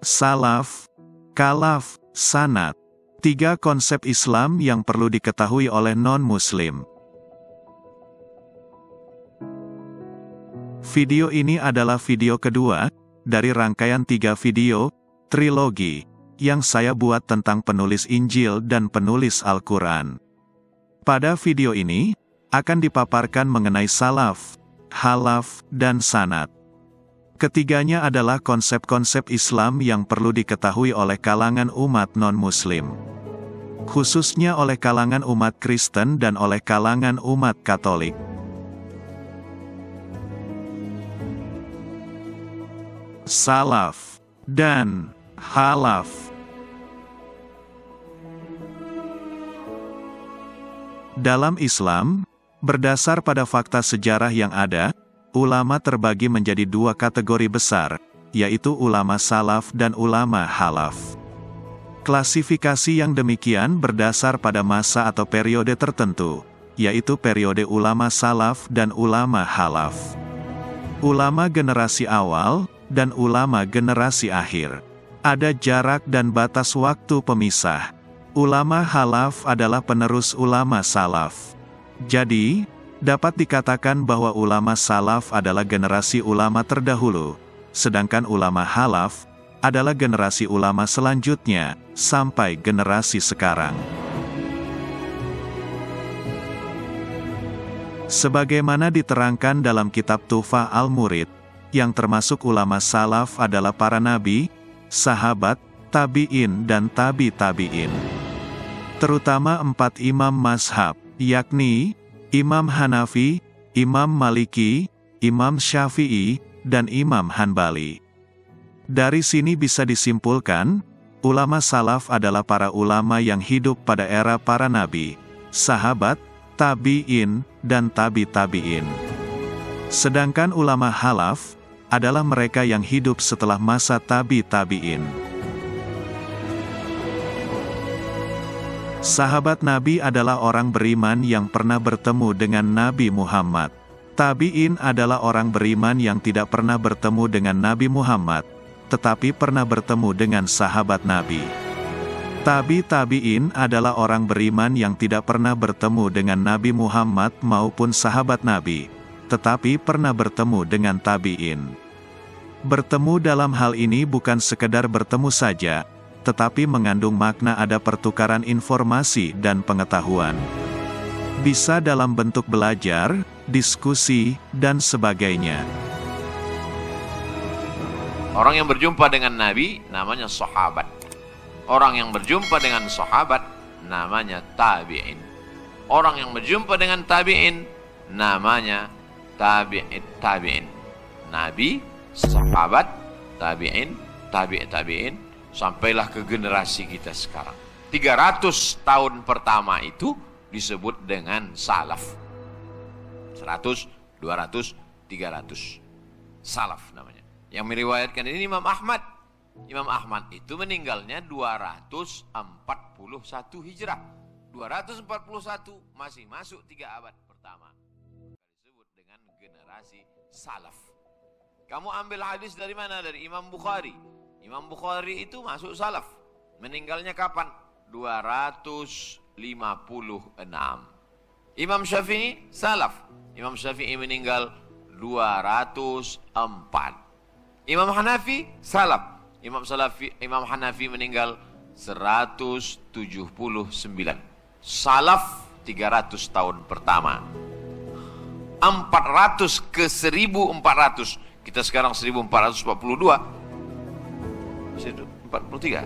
salaf, khalaf, sanad. 3 konsep Islam yang perlu diketahui oleh non-muslim. Video ini adalah video kedua dari rangkaian 3 video trilogi yang saya buat tentang penulis Injil dan penulis Al-Quran. Pada video ini akan dipaparkan mengenai salaf, khalaf, dan sanad. Ketiganya adalah konsep-konsep Islam yang perlu diketahui oleh kalangan umat non-muslim, khususnya oleh kalangan umat Kristen dan oleh kalangan umat Katolik. Salaf dan khalaf. Dalam Islam, berdasar pada fakta sejarah yang ada, ulama terbagi menjadi 2 kategori besar, yaitu ulama salaf dan ulama khalaf. Klasifikasi yang demikian berdasar pada masa atau periode tertentu, yaitu periode ulama salaf dan ulama khalaf. Ulama generasi awal dan ulama generasi akhir. Ada jarak dan batas waktu pemisah. Ulama khalaf adalah penerus ulama salaf. Jadi, dapat dikatakan bahwa ulama salaf adalah generasi ulama terdahulu, sedangkan ulama khalaf adalah generasi ulama selanjutnya, sampai generasi sekarang. Sebagaimana diterangkan dalam kitab Tuhfah Al-Murid, yang termasuk ulama salaf adalah para nabi, sahabat, tabi'in dan tabi-tabi'in. Terutama 4 imam mazhab, yakni Imam Hanafi, Imam Maliki, Imam Syafi'i, dan Imam Hanbali. Dari sini bisa disimpulkan, ulama salaf adalah para ulama yang hidup pada era para nabi, sahabat, tabi'in, dan tabi-tabi'in. Sedangkan ulama khalaf adalah mereka yang hidup setelah masa tabi-tabi'in. Sahabat Nabi adalah orang beriman yang pernah bertemu dengan Nabi Muhammad. Tabi'in adalah orang beriman yang tidak pernah bertemu dengan Nabi Muhammad, tetapi pernah bertemu dengan sahabat Nabi. Tabi-tabi'in adalah orang beriman yang tidak pernah bertemu dengan Nabi Muhammad maupun sahabat Nabi, tetapi pernah bertemu dengan tabi'in. Bertemu dalam hal ini bukan sekedar bertemu saja, tetapi mengandung makna ada pertukaran informasi dan pengetahuan. Bisa dalam bentuk belajar, diskusi, dan sebagainya. Orang yang berjumpa dengan Nabi namanya sahabat. Orang yang berjumpa dengan sahabat namanya tabi'in. Orang yang berjumpa dengan tabi'in namanya tabi'in. Nabi, sahabat, tabi'in, tabi'in, sampailah ke generasi kita sekarang. 300 tahun pertama itu disebut dengan salaf. 100, 200, 300. Salaf namanya. Yang meriwayatkan ini Imam Ahmad. Imam Ahmad itu meninggalnya 241 Hijrah. 241 masih masuk 3 abad pertama. Disebut dengan generasi salaf. Kamu ambil hadis dari mana? Dari Imam Bukhari. Imam Bukhari itu masuk salaf. Meninggalnya kapan? 256. Imam Syafi'i salaf. Imam Syafi'i meninggal 204. Imam Hanafi salaf. Imam Hanafi meninggal 179. Salaf 300 tahun pertama. 400 ke 1400. Kita sekarang 1442. 43.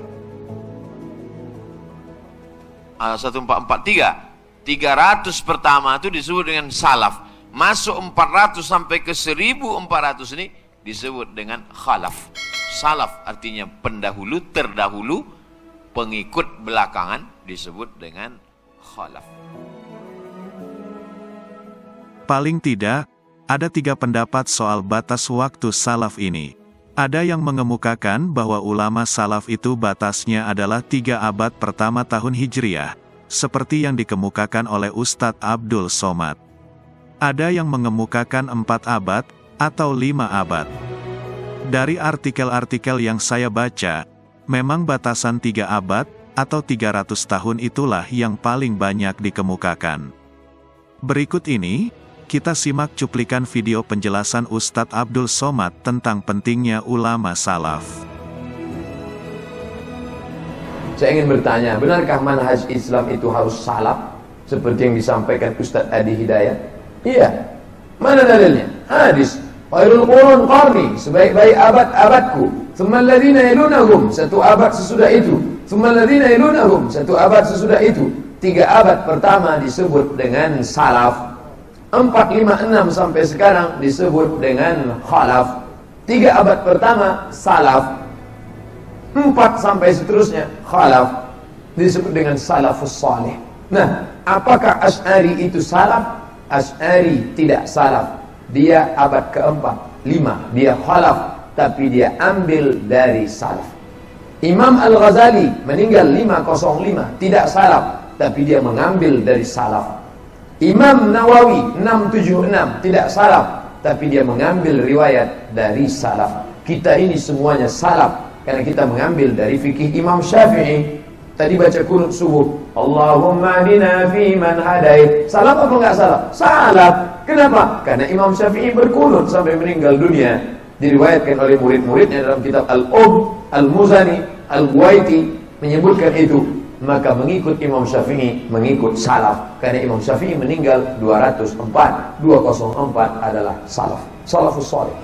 1443. 300 pertama itu disebut dengan salaf. Masuk 400 sampai ke 1400 ini disebut dengan khalaf. Salaf artinya pendahulu, terdahulu, pengikut belakangan disebut dengan khalaf. Paling tidak, ada 3 pendapat soal batas waktu salaf ini. Ada yang mengemukakan bahwa ulama salaf itu batasnya adalah 3 abad pertama tahun Hijriah, seperti yang dikemukakan oleh Ustadz Abdul Somad. Ada yang mengemukakan 4 abad, atau 5 abad. Dari artikel-artikel yang saya baca, memang batasan 3 abad, atau 300 tahun itulah yang paling banyak dikemukakan. Berikut ini, kita simak cuplikan video penjelasan Ustadz Abdul Somad tentang pentingnya ulama salaf. Saya ingin bertanya, benarkah manhaj Islam itu harus salaf? Seperti yang disampaikan Ustadz Adi Hidayat? Iya. Mana dalilnya? Hadis. Khairul qurun qarni, sebaik-baik abad-abadku. Tsumma alladziina yalunahum, satu abad sesudah itu. Tsumma alladziina yalunahum, satu abad sesudah itu. 3 abad pertama disebut dengan salaf. 4, 5, 6 sampai sekarang disebut dengan khalaf. 3 abad pertama salaf. 4 sampai seterusnya khalaf, disebut dengan salafus salih. Nah, apakah Asy'ari itu salaf? Asy'ari tidak salaf. Dia abad keempat, 5, dia khalaf, tapi dia ambil dari salaf. Imam Al-Ghazali meninggal 505, tidak salaf, tapi dia mengambil dari salaf. Imam Nawawi 676, tidak salaf, tapi dia mengambil riwayat dari salaf. Kita ini semuanya salaf, karena kita mengambil dari fikih Imam Syafi'i. Tadi baca kunut subuh, Allahumma adina fi man hadait. Salaf apa enggak salaf? Salaf. Kenapa? Karena Imam Syafi'i berkunut sampai meninggal dunia. Diriwayatkan oleh murid-muridnya dalam kitab Al-Muzani, Al-Buwaiti menyebutkan itu. Maka mengikut Imam Syafi'i, mengikut salaf. Karena Imam Syafi'i meninggal 204. 204 adalah salaf. Salafus salih.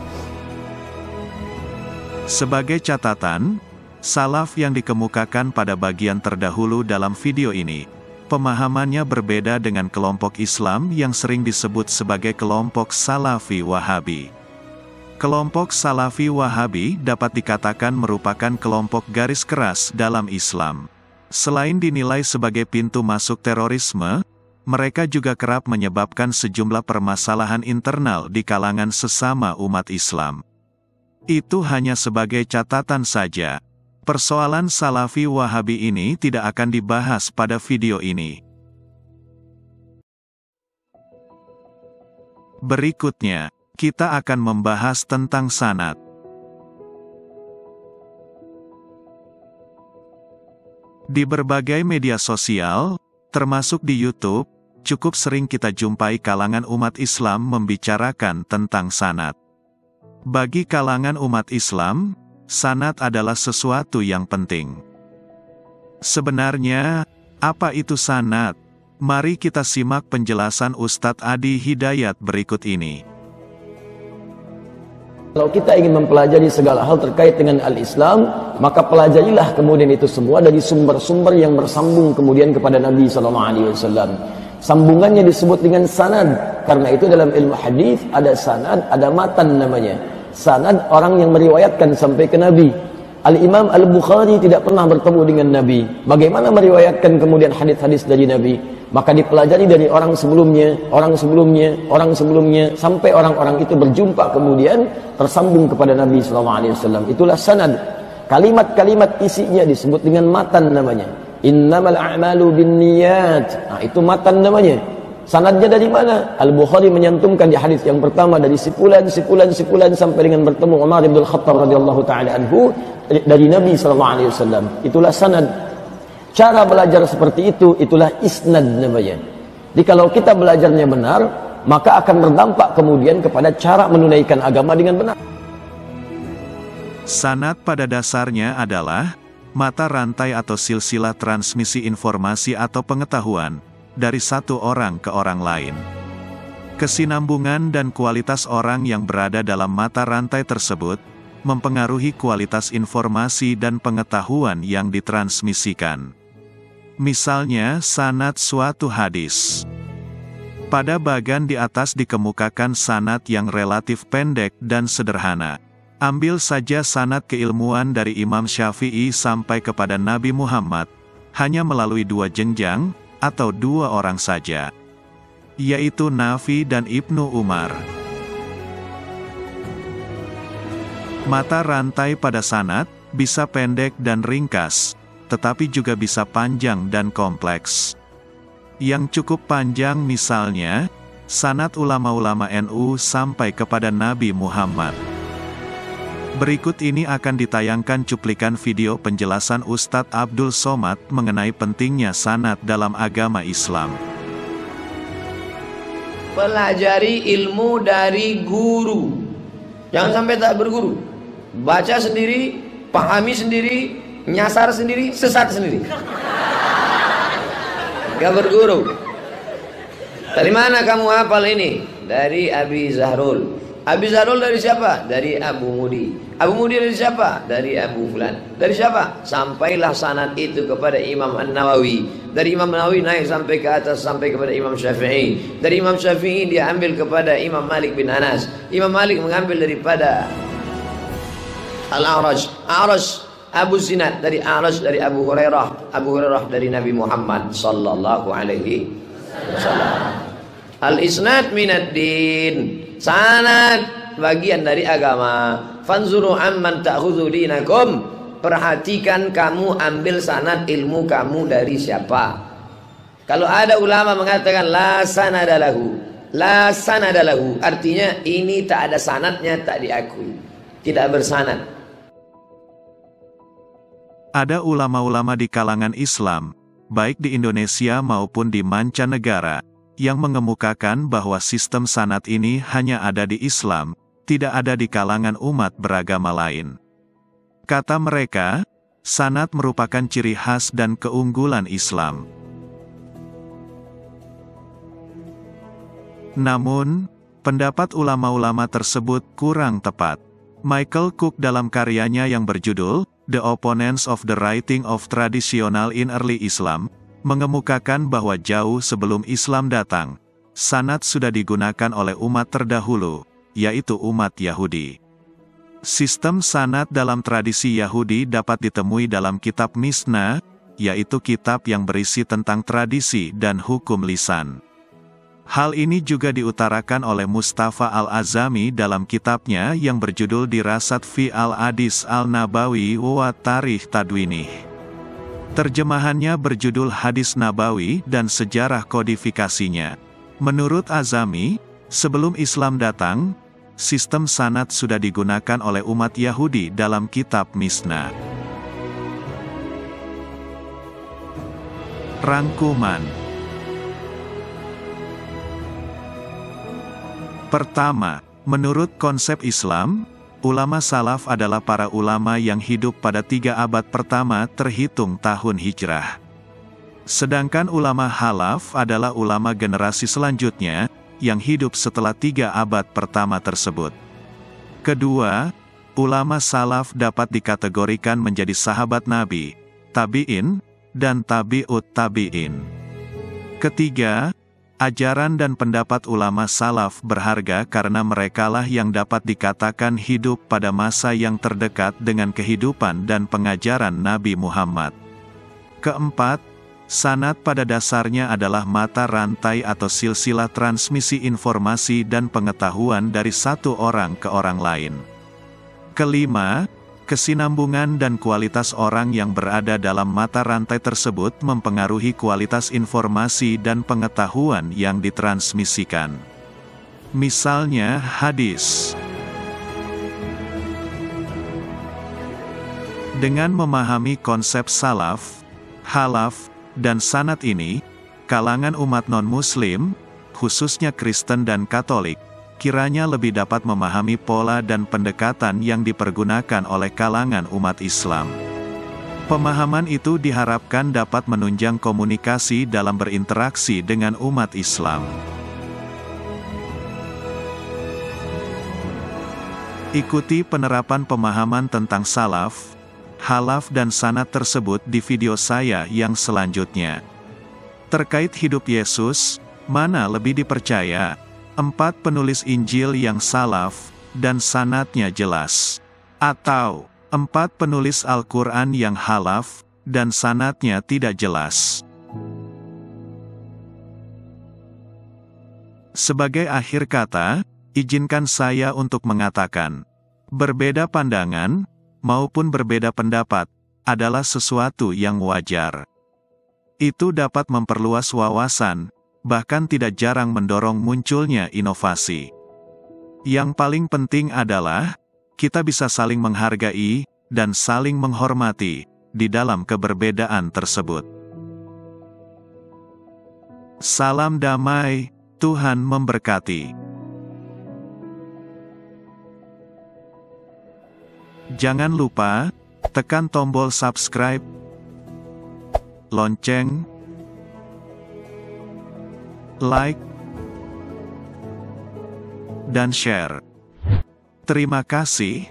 Sebagai catatan, salaf yang dikemukakan pada bagian terdahulu dalam video ini, pemahamannya berbeda dengan kelompok Islam yang sering disebut sebagai kelompok Salafi Wahabi. Kelompok Salafi Wahabi dapat dikatakan merupakan kelompok garis keras dalam Islam. Selain dinilai sebagai pintu masuk terorisme, mereka juga kerap menyebabkan sejumlah permasalahan internal di kalangan sesama umat Islam. Itu hanya sebagai catatan saja. Persoalan Salafi Wahabi ini tidak akan dibahas pada video ini. Berikutnya, kita akan membahas tentang sanad. Di berbagai media sosial, termasuk di YouTube, cukup sering kita jumpai kalangan umat Islam membicarakan tentang sanad. Bagi kalangan umat Islam, sanad adalah sesuatu yang penting. Sebenarnya, apa itu sanad? Mari kita simak penjelasan Ustadz Adi Hidayat berikut ini. Kalau kita ingin mempelajari segala hal terkait dengan al-Islam, maka pelajarilah kemudian itu semua dari sumber-sumber yang bersambung kemudian kepada Nabi SAW. Sambungannya disebut dengan sanad. Karena itu dalam ilmu hadis ada sanad, ada matan namanya. Sanad orang yang meriwayatkan sampai ke Nabi. Al-Imam Al-Bukhari tidak pernah bertemu dengan Nabi. Bagaimana meriwayatkan kemudian hadis-hadis dari Nabi? Maka dipelajari dari orang sebelumnya, orang sebelumnya, orang sebelumnya, sampai orang-orang itu berjumpa kemudian tersambung kepada Nabi SAW. Itulah sanad. Kalimat-kalimat isinya disebut dengan matan namanya. Innamal a'malu binniyat. Nah, itu matan namanya. Sanadnya dari mana? Al-Bukhari menyantumkan di hadis yang pertama dari sipulan sampai dengan bertemu Umar bin Khattab radhiyallahu taala anhu dari Nabi SAW. Itulah sanad. Cara belajar seperti itu, itulah isnad namanya. Jadi kalau kita belajarnya benar, maka akan berdampak kemudian kepada cara menunaikan agama dengan benar. Sanad pada dasarnya adalah mata rantai atau silsilah transmisi informasi atau pengetahuan dari satu orang ke orang lain. Kesinambungan dan kualitas orang yang berada dalam mata rantai tersebut mempengaruhi kualitas informasi dan pengetahuan yang ditransmisikan. Misalnya sanad suatu hadis. Pada bagian di atas dikemukakan sanad yang relatif pendek dan sederhana. Ambil saja sanad keilmuan dari Imam Syafi'i sampai kepada Nabi Muhammad, hanya melalui 2 jenjang, atau 2 orang saja, yaitu Nafi dan Ibnu Umar. Mata rantai pada sanad bisa pendek dan ringkas, tetapi juga bisa panjang dan kompleks. Yang cukup panjang misalnya, sanad ulama-ulama NU sampai kepada Nabi Muhammad. Berikut ini akan ditayangkan cuplikan video penjelasan Ustadz Abdul Somad mengenai pentingnya sanad dalam agama Islam. Pelajari ilmu dari guru. Jangan sampai tak berguru. Baca sendiri, pahami sendiri, nyasar sendiri, sesat sendiri. Gak berguru. Dari mana kamu hafal ini? Dari Abi Zahrul. Abi Zahrul dari siapa? Dari Abu Mudi. Abu Mudi dari siapa? Dari Abu Fulan. Dari siapa? Sampailah sanad itu kepada Imam An-Nawawi. Dari Imam Nawawi naik sampai ke atas, sampai kepada Imam Syafi'i. Dari Imam Syafi'i dia ambil kepada Imam Malik bin Anas. Imam Malik mengambil daripada Al-A'raj. A'raj Abu Zinad dari A'raj dari Abu Hurairah. Abu Hurairah dari Nabi Muhammad sallallahu alaihi wasallam. Al-isnad minad din. Sanad bagian dari agama. Fanzuru amman ta'khudhu dinakum. Perhatikan kamu ambil sanad ilmu kamu dari siapa. Kalau ada ulama mengatakan la sanadalahu, la sanadalahu, artinya ini tak ada sanadnya, tak diakui, tidak bersanad. Ada ulama-ulama di kalangan Islam, baik di Indonesia maupun di mancanegara, yang mengemukakan bahwa sistem sanad ini hanya ada di Islam, tidak ada di kalangan umat beragama lain. Kata mereka, sanad merupakan ciri khas dan keunggulan Islam. Namun, pendapat ulama-ulama tersebut kurang tepat. Michael Cook dalam karyanya yang berjudul The Opponents of the Writing of Traditional in Early Islam, mengemukakan bahwa jauh sebelum Islam datang, sanad sudah digunakan oleh umat terdahulu, yaitu umat Yahudi. Sistem sanad dalam tradisi Yahudi dapat ditemui dalam kitab Mishnah, yaitu kitab yang berisi tentang tradisi dan hukum lisan. Hal ini juga diutarakan oleh Mustafa Al-Azami dalam kitabnya yang berjudul Dirasat fi Al-Hadis Al-Nabawi wa Tarikh Tadwinih. Terjemahannya berjudul Hadis Nabawi dan Sejarah Kodifikasinya. Menurut Azami, sebelum Islam datang, sistem sanad sudah digunakan oleh umat Yahudi dalam kitab Mishnah. Rangkuman. Pertama, menurut konsep Islam, ulama salaf adalah para ulama yang hidup pada 3 abad pertama terhitung tahun hijrah. Sedangkan ulama khalaf adalah ulama generasi selanjutnya, yang hidup setelah 3 abad pertama tersebut. Kedua, ulama salaf dapat dikategorikan menjadi sahabat Nabi, tabi'in, dan tabi'ut tabi'in. Ketiga, ajaran dan pendapat ulama salaf berharga karena merekalah yang dapat dikatakan hidup pada masa yang terdekat dengan kehidupan dan pengajaran Nabi Muhammad. Keempat, sanad pada dasarnya adalah mata rantai atau silsilah transmisi informasi dan pengetahuan dari satu orang ke orang lain. Kelima, kesinambungan dan kualitas orang yang berada dalam mata rantai tersebut mempengaruhi kualitas informasi dan pengetahuan yang ditransmisikan. Misalnya hadis. Dengan memahami konsep salaf, khalaf, dan sanad ini, kalangan umat non-muslim, khususnya Kristen dan Katolik, kiranya lebih dapat memahami pola dan pendekatan yang dipergunakan oleh kalangan umat Islam. Pemahaman itu diharapkan dapat menunjang komunikasi dalam berinteraksi dengan umat Islam. Ikuti penerapan pemahaman tentang salaf, khalaf dan sanad tersebut di video saya yang selanjutnya. Terkait hidup Yesus, mana lebih dipercaya? 4 penulis Injil yang salaf, dan sanadnya jelas. Atau, 4 penulis Al-Quran yang khalaf, dan sanadnya tidak jelas. Sebagai akhir kata, izinkan saya untuk mengatakan, berbeda pandangan, maupun berbeda pendapat, adalah sesuatu yang wajar. Itu dapat memperluas wawasan, bahkan tidak jarang mendorong munculnya inovasi. Yang paling penting adalah, kita bisa saling menghargai dan saling menghormati di dalam keberbedaan tersebut. Salam damai, Tuhan memberkati. Jangan lupa tekan tombol subscribe, lonceng, like, dan share. Terima kasih.